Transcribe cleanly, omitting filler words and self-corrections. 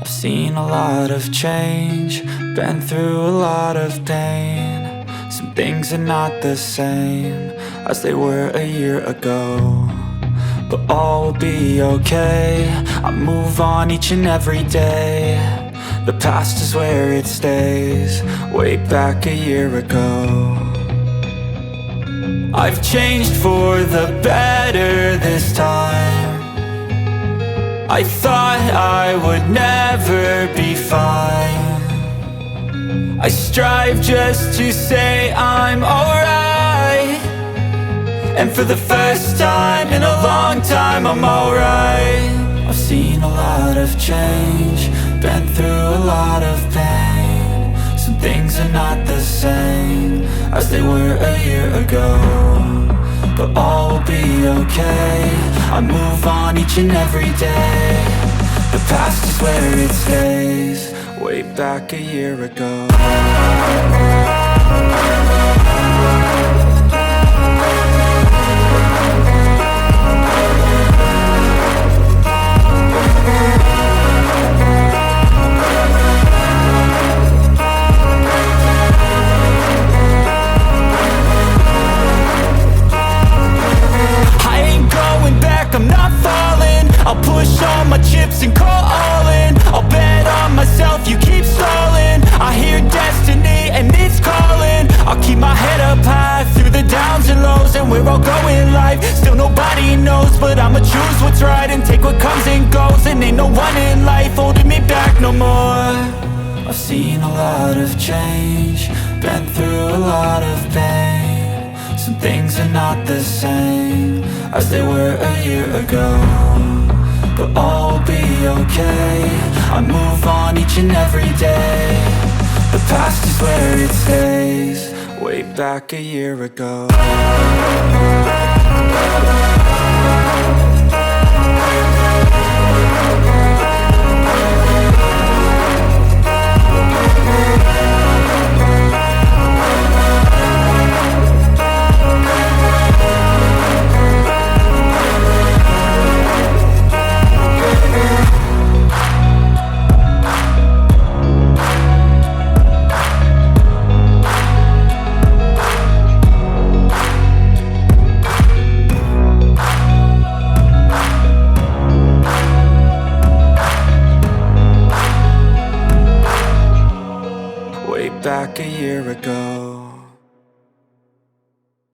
I've seen a lot of change, been through a lot of pain. Some things are not the same as they were a year ago, but all will be okay. I move on each and every day. The past is where it stays, way back a year ago. I've changed for the better this time. I thought I would never be fine. I strive just to say I'm alright, and for the first time in a long time I'm alright. I've seen a lot of change, been through a lot of pain. Some things are not the same as they were a year ago, but all will be okay. I move on each and every day. The past is where it stays, way back a year ago. I'm not falling, I'll push all my chips and call all in. I'll bet on myself, you keep stalling. I hear destiny and it's calling. I'll keep my head up high through the downs and lows, and we're all going life. Still nobody knows, but I'ma choose what's right and take what comes and goes. And ain't no one in life holding me back no more. I've seen a lot of change, been through a lot of pain. Some things are not the same as they were a year ago, but all will be okay. I move on each and every day. The past is where it stays, way back a year ago. Back a year ago.